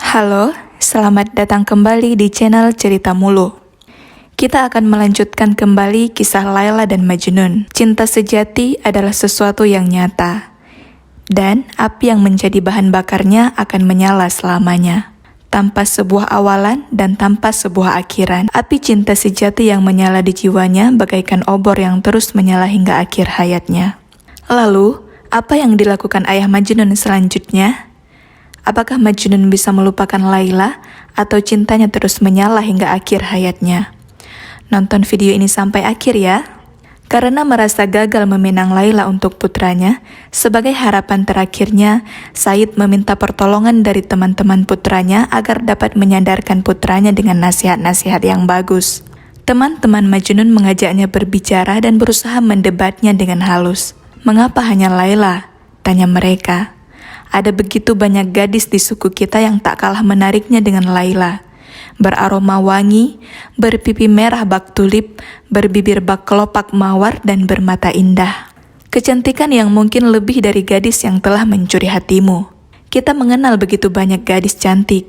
Halo, selamat datang kembali di channel Cerita Mulu. Kita akan melanjutkan kembali kisah Laila dan Majnun. Cinta sejati adalah sesuatu yang nyata, dan api yang menjadi bahan bakarnya akan menyala selamanya. Tanpa sebuah awalan dan tanpa sebuah akhiran, api cinta sejati yang menyala di jiwanya bagaikan obor yang terus menyala hingga akhir hayatnya. Lalu, apa yang dilakukan ayah Majnun selanjutnya? Apakah Majnun bisa melupakan Laila atau cintanya terus menyala hingga akhir hayatnya? Nonton video ini sampai akhir ya. Karena merasa gagal meminang Laila untuk putranya, sebagai harapan terakhirnya, Said meminta pertolongan dari teman-teman putranya agar dapat menyadarkan putranya dengan nasihat-nasihat yang bagus. Teman-teman Majnun mengajaknya berbicara dan berusaha mendebatnya dengan halus. "Mengapa hanya Laila?" tanya mereka. "Ada begitu banyak gadis di suku kita yang tak kalah menariknya dengan Laila. Beraroma wangi, berpipi merah bak tulip, berbibir bak kelopak mawar, dan bermata indah. Kecantikan yang mungkin lebih dari gadis yang telah mencuri hatimu. Kita mengenal begitu banyak gadis cantik.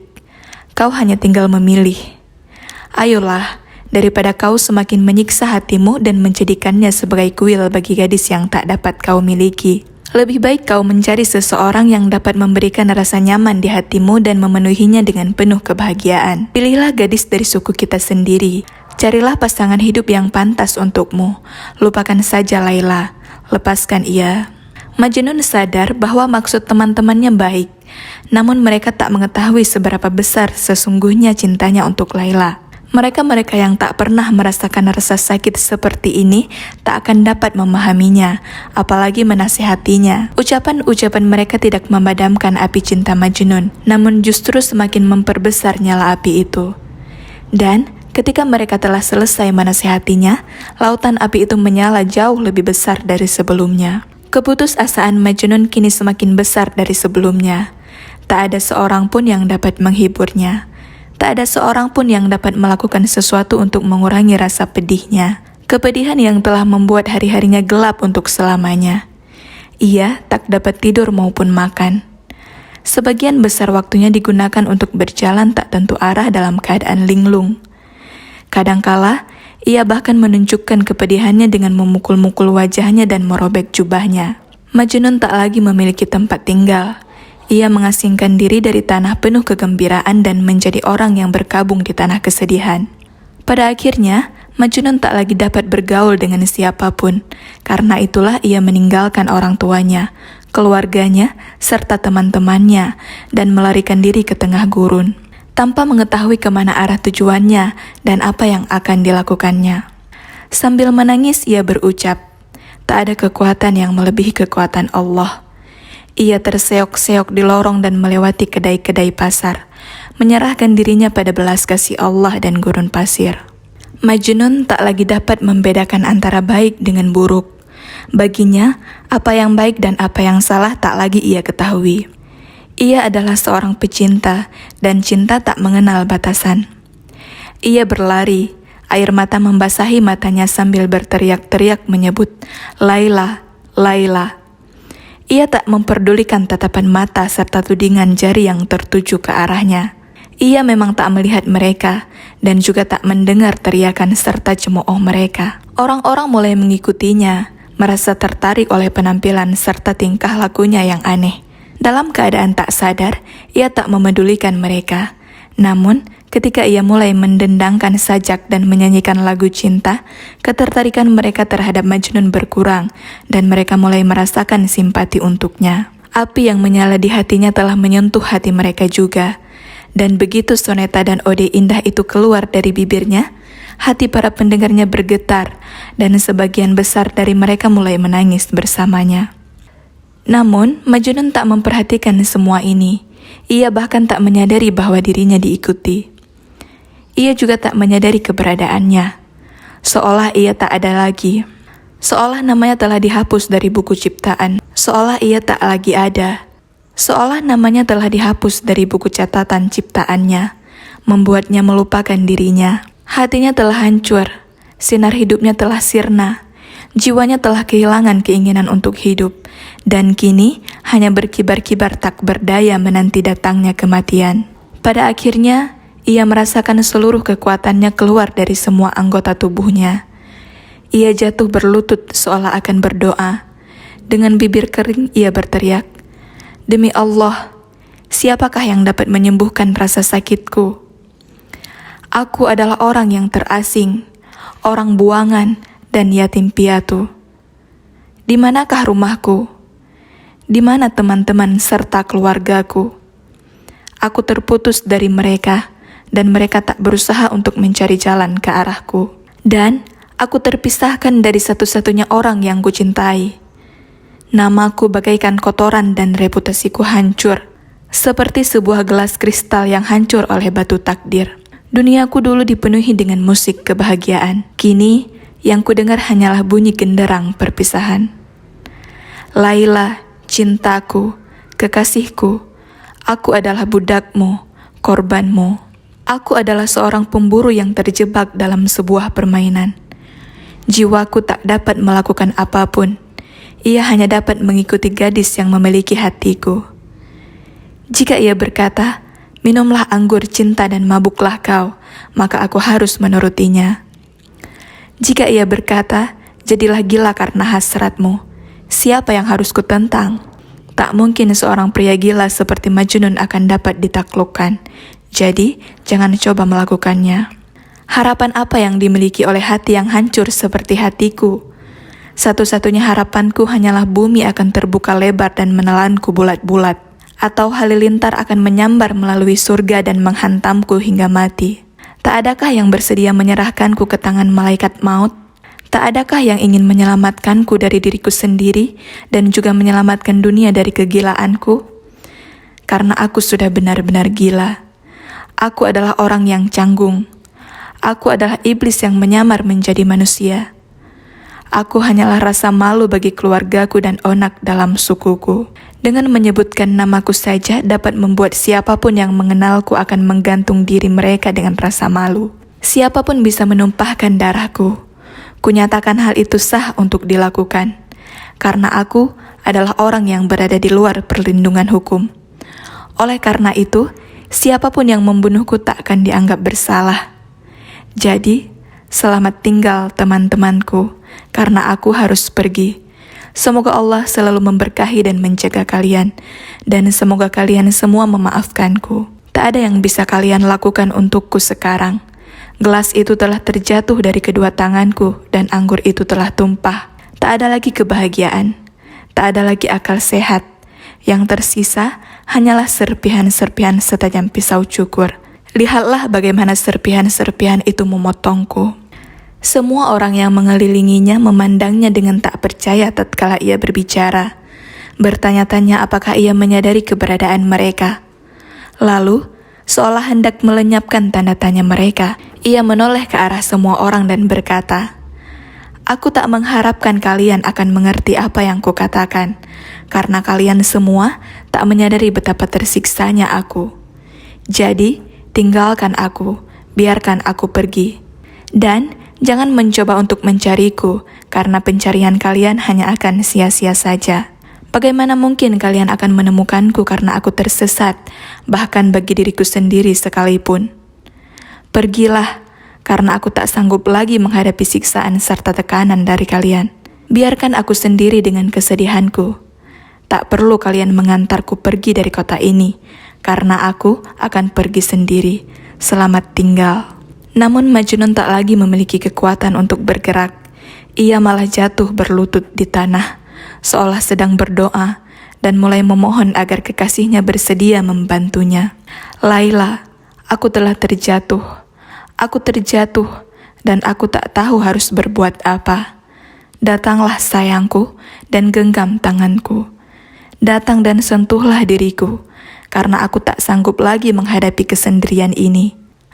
Kau hanya tinggal memilih. Ayolah, daripada kau semakin menyiksa hatimu dan menjadikannya sebagai kuil bagi gadis yang tak dapat kau miliki. Lebih baik kau mencari seseorang yang dapat memberikan rasa nyaman di hatimu dan memenuhinya dengan penuh kebahagiaan. Pilihlah gadis dari suku kita sendiri. Carilah pasangan hidup yang pantas untukmu. Lupakan saja Laila. Lepaskan ia." Majnun sadar bahwa maksud teman-temannya baik, namun mereka tak mengetahui seberapa besar sesungguhnya cintanya untuk Laila. Mereka-mereka yang tak pernah merasakan rasa sakit seperti ini tak akan dapat memahaminya, apalagi menasihatinya. Ucapan-ucapan mereka tidak memadamkan api cinta Majnun, namun justru semakin memperbesar nyala api itu. Dan ketika mereka telah selesai menasihatinya, lautan api itu menyala jauh lebih besar dari sebelumnya. Keputusasaan Majnun kini semakin besar dari sebelumnya. Tak ada seorang pun yang dapat menghiburnya. Tak ada seorang pun yang dapat melakukan sesuatu untuk mengurangi rasa pedihnya. Kepedihan yang telah membuat hari-harinya gelap untuk selamanya. Ia tak dapat tidur maupun makan. Sebagian besar waktunya digunakan untuk berjalan tak tentu arah dalam keadaan linglung. Kadangkala, ia bahkan menunjukkan kepedihannya dengan memukul-mukul wajahnya dan merobek jubahnya. Majnun tak lagi memiliki tempat tinggal. Ia mengasingkan diri dari tanah penuh kegembiraan dan menjadi orang yang berkabung di tanah kesedihan. Pada akhirnya, Majnun tak lagi dapat bergaul dengan siapapun. Karena itulah ia meninggalkan orang tuanya, keluarganya, serta teman-temannya, dan melarikan diri ke tengah gurun, tanpa mengetahui kemana arah tujuannya dan apa yang akan dilakukannya. Sambil menangis ia berucap, "Tak ada kekuatan yang melebihi kekuatan Allah." Ia terseok-seok di lorong dan melewati kedai-kedai pasar, menyerahkan dirinya pada belas kasih Allah dan gurun pasir. Majnun tak lagi dapat membedakan antara baik dengan buruk. Baginya, apa yang baik dan apa yang salah tak lagi ia ketahui. Ia adalah seorang pecinta, dan cinta tak mengenal batasan. Ia berlari, air mata membasahi matanya sambil berteriak-teriak menyebut, "Laila, Laila." Ia tak memperdulikan tatapan mata serta tudingan jari yang tertuju ke arahnya. Ia memang tak melihat mereka dan juga tak mendengar teriakan serta cemooh mereka. Orang-orang mulai mengikutinya, merasa tertarik oleh penampilan serta tingkah lakunya yang aneh. Dalam keadaan tak sadar, ia tak memedulikan mereka. Namun, ketika ia mulai mendendangkan sajak dan menyanyikan lagu cinta, ketertarikan mereka terhadap Majnun berkurang dan mereka mulai merasakan simpati untuknya. Api yang menyala di hatinya telah menyentuh hati mereka juga. Dan begitu soneta dan ode indah itu keluar dari bibirnya, hati para pendengarnya bergetar dan sebagian besar dari mereka mulai menangis bersamanya. Namun, Majnun tak memperhatikan semua ini. Ia bahkan tak menyadari bahwa dirinya diikuti. Ia juga tak menyadari keberadaannya. Seolah ia tak ada lagi. Seolah namanya telah dihapus dari buku ciptaan. Seolah ia tak lagi ada. Seolah namanya telah dihapus dari buku catatan ciptaannya, membuatnya melupakan dirinya. Hatinya telah hancur. Sinar hidupnya telah sirna. Jiwanya telah kehilangan keinginan untuk hidup, dan kini hanya berkibar-kibar tak berdaya menanti datangnya kematian. Pada akhirnya, ia merasakan seluruh kekuatannya keluar dari semua anggota tubuhnya. Ia jatuh berlutut seolah akan berdoa. Dengan bibir kering ia berteriak, "Demi Allah, siapakah yang dapat menyembuhkan rasa sakitku? Aku adalah orang yang terasing, orang buangan, dan yatim piatu. Di manakah rumahku? Di mana teman-teman serta keluargaku? Aku terputus dari mereka, dan mereka tak berusaha untuk mencari jalan ke arahku. Dan aku terpisahkan dari satu-satunya orang yang kucintai. Namaku bagaikan kotoran dan reputasiku hancur, seperti sebuah gelas kristal yang hancur oleh batu takdir. Duniaku dulu dipenuhi dengan musik kebahagiaan. Kini, yang kudengar hanyalah bunyi genderang perpisahan. Laila, cintaku, kekasihku, aku adalah budakmu, korbanmu. Aku adalah seorang pemburu yang terjebak dalam sebuah permainan. Jiwaku tak dapat melakukan apapun. Ia hanya dapat mengikuti gadis yang memiliki hatiku. Jika ia berkata, "Minumlah anggur cinta dan mabuklah kau," maka aku harus menurutinya. Jika ia berkata, "Jadilah gila karena hasratmu," siapa yang harus kutentang? Tak mungkin seorang pria gila seperti Majnun akan dapat ditaklukkan. Jadi, jangan coba melakukannya. Harapan apa yang dimiliki oleh hati yang hancur seperti hatiku? Satu-satunya harapanku hanyalah bumi akan terbuka lebar dan menelanku bulat-bulat, atau halilintar akan menyambar melalui surga dan menghantamku hingga mati. Tak adakah yang bersedia menyerahkanku ke tangan malaikat maut? Tak adakah yang ingin menyelamatkanku dari diriku sendiri dan juga menyelamatkan dunia dari kegilaanku? Karena aku sudah benar-benar gila. Aku adalah orang yang canggung. Aku adalah iblis yang menyamar menjadi manusia. Aku hanyalah rasa malu bagi keluargaku dan onak dalam sukuku. Dengan menyebutkan namaku saja dapat membuat siapapun yang mengenalku akan menggantung diri mereka dengan rasa malu. Siapapun bisa menumpahkan darahku. Kunyatakan hal itu sah untuk dilakukan, karena aku adalah orang yang berada di luar perlindungan hukum. Oleh karena itu, siapapun yang membunuhku tak akan dianggap bersalah. Jadi, selamat tinggal teman-temanku, karena aku harus pergi. Semoga Allah selalu memberkahi dan menjaga kalian, dan semoga kalian semua memaafkanku. Tak ada yang bisa kalian lakukan untukku sekarang. Gelas itu telah terjatuh dari kedua tanganku dan anggur itu telah tumpah. Tak ada lagi kebahagiaan, tak ada lagi akal sehat. Yang tersisa hanyalah serpihan-serpihan setajam pisau cukur. Lihatlah bagaimana serpihan-serpihan itu memotongku. Semua orang yang mengelilinginya memandangnya dengan tak percaya tatkala ia berbicara. Bertanya-tanya apakah ia menyadari keberadaan mereka. Lalu, seolah hendak melenyapkan tanda tanya mereka, ia menoleh ke arah semua orang dan berkata, "Aku tak mengharapkan kalian akan mengerti apa yang kukatakan, karena kalian semua tak menyadari betapa tersiksanya aku. Jadi, tinggalkan aku, biarkan aku pergi. Dan jangan mencoba untuk mencariku, karena pencarian kalian hanya akan sia-sia saja. Bagaimana mungkin kalian akan menemukanku karena aku tersesat, bahkan bagi diriku sendiri sekalipun? Pergilah, karena aku tak sanggup lagi menghadapi siksaan serta tekanan dari kalian. Biarkan aku sendiri dengan kesedihanku. Tak perlu kalian mengantarku pergi dari kota ini, karena aku akan pergi sendiri. Selamat tinggal." Namun Majnun tak lagi memiliki kekuatan untuk bergerak. Ia malah jatuh berlutut di tanah, seolah sedang berdoa, dan mulai memohon agar kekasihnya bersedia membantunya. "Laila, aku telah terjatuh. Aku terjatuh, dan aku tak tahu harus berbuat apa. Datanglah sayangku, dan genggam tanganku. Datang dan sentuhlah diriku, karena aku tak sanggup lagi menghadapi kesendirian ini.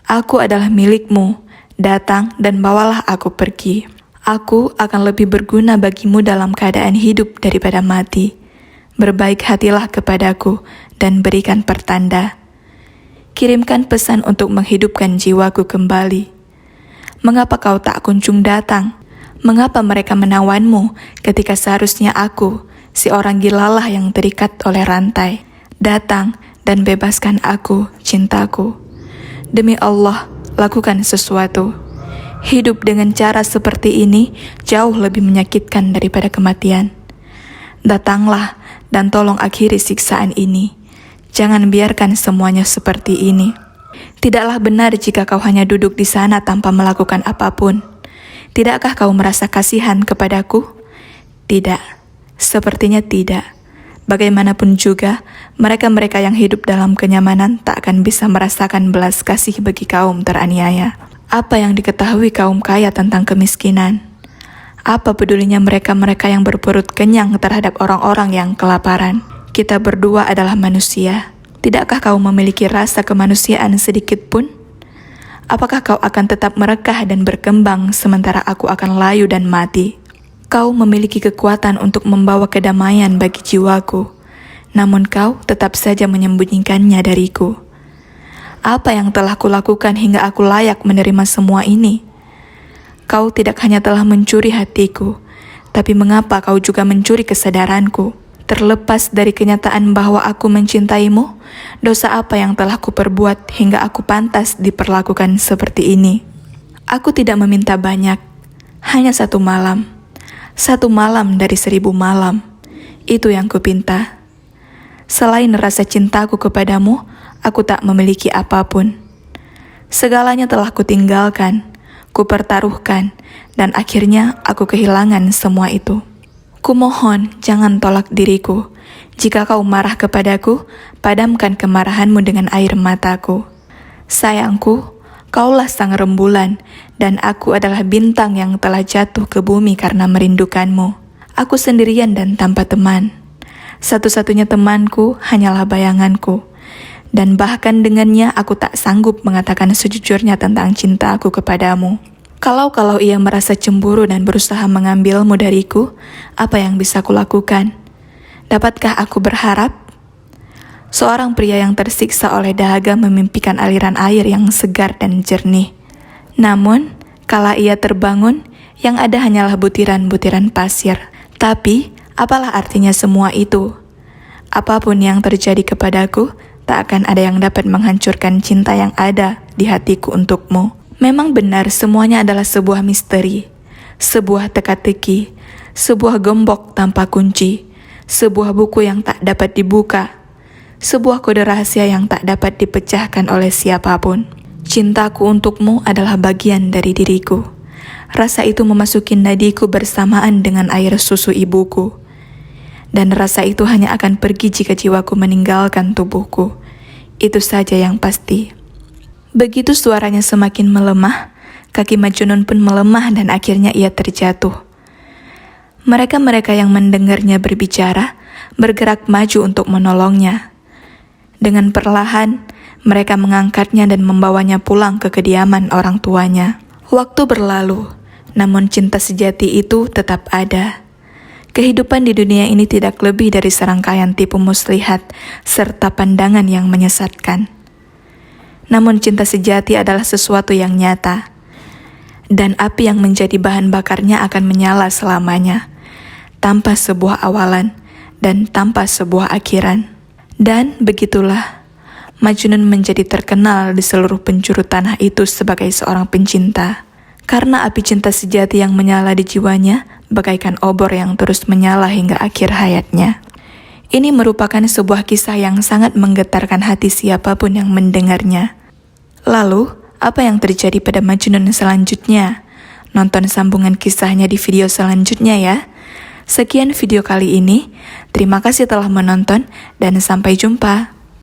Aku adalah milikmu, datang dan bawalah aku pergi. Aku akan lebih berguna bagimu dalam keadaan hidup daripada mati. Berbaik hatilah kepadaku dan berikan pertanda. Kirimkan pesan untuk menghidupkan jiwaku kembali. Mengapa kau tak kunjung datang? Mengapa mereka menawanmu ketika seharusnya aku, si orang gilalah yang terikat oleh rantai, datang dan bebaskan aku, cintaku. Demi Allah, lakukan sesuatu. Hidup dengan cara seperti ini jauh lebih menyakitkan daripada kematian. Datanglah dan tolong akhiri siksaan ini. Jangan biarkan semuanya seperti ini. Tidaklah benar jika kau hanya duduk di sana tanpa melakukan apapun. Tidakkah kau merasa kasihan kepadaku? Tidak, sepertinya tidak. Bagaimanapun juga, mereka-mereka yang hidup dalam kenyamanan tak akan bisa merasakan belas kasih bagi kaum teraniaya. Apa yang diketahui kaum kaya tentang kemiskinan? Apa pedulinya mereka-mereka yang berperut kenyang terhadap orang-orang yang kelaparan? Kita berdua adalah manusia. Tidakkah kau memiliki rasa kemanusiaan sedikit pun? Apakah kau akan tetap merekah dan berkembang sementara aku akan layu dan mati? Kau memiliki kekuatan untuk membawa kedamaian bagi jiwaku, namun kau tetap saja menyembunyikannya dariku. Apa yang telah kulakukan hingga aku layak menerima semua ini? Kau tidak hanya telah mencuri hatiku, tapi mengapa kau juga mencuri kesadaranku? Terlepas dari kenyataan bahwa aku mencintaimu, dosa apa yang telah kuperbuat hingga aku pantas diperlakukan seperti ini? Aku tidak meminta banyak, hanya 1 malam. 1 malam dari 1000 malam, itu yang kupinta. Selain rasa cintaku kepadamu, aku tak memiliki apapun. Segalanya telah kutinggalkan, kupertaruhkan, dan akhirnya aku kehilangan semua itu. Kumohon jangan tolak diriku. Jika kau marah kepadaku, padamkan kemarahanmu dengan air mataku. Sayangku, kaulah sang rembulan, dan aku adalah bintang yang telah jatuh ke bumi karena merindukanmu. Aku sendirian dan tanpa teman. Satu-satunya temanku hanyalah bayanganku. Dan bahkan dengannya aku tak sanggup mengatakan sejujurnya tentang cinta aku kepadamu. Kalau ia merasa cemburu dan berusaha mengambilmu dariku, apa yang bisa kulakukan? Dapatkah aku berharap? Seorang pria yang tersiksa oleh dahaga memimpikan aliran air yang segar dan jernih. Namun, kala ia terbangun, yang ada hanyalah butiran-butiran pasir. Tapi, apalah artinya semua itu? Apapun yang terjadi kepadaku, tak akan ada yang dapat menghancurkan cinta yang ada di hatiku untukmu. Memang benar semuanya adalah sebuah misteri, sebuah teka-teki, sebuah gembok tanpa kunci, sebuah buku yang tak dapat dibuka, sebuah kode rahasia yang tak dapat dipecahkan oleh siapapun. Cintaku untukmu adalah bagian dari diriku. Rasa itu memasuki nadiku bersamaan dengan air susu ibuku. Dan rasa itu hanya akan pergi jika jiwaku meninggalkan tubuhku. Itu saja yang pasti. Begitu suaranya semakin melemah, kaki Majnun pun melemah dan akhirnya ia terjatuh. Mereka-mereka yang mendengarnya berbicara, bergerak maju untuk menolongnya. Dengan perlahan, mereka mengangkatnya dan membawanya pulang ke kediaman orang tuanya. Waktu berlalu, namun cinta sejati itu tetap ada. Kehidupan di dunia ini tidak lebih dari serangkaian tipu muslihat serta pandangan yang menyesatkan. Namun cinta sejati adalah sesuatu yang nyata, dan api yang menjadi bahan bakarnya akan menyala selamanya, tanpa sebuah awalan dan tanpa sebuah akhiran. Dan begitulah, Majnun menjadi terkenal di seluruh penjuru tanah itu sebagai seorang pencinta, karena api cinta sejati yang menyala di jiwanya bagaikan obor yang terus menyala hingga akhir hayatnya. Ini merupakan sebuah kisah yang sangat menggetarkan hati siapapun yang mendengarnya. Lalu, apa yang terjadi pada Majnun selanjutnya? Nonton sambungan kisahnya di video selanjutnya ya. Sekian video kali ini. Terima kasih telah menonton dan sampai jumpa.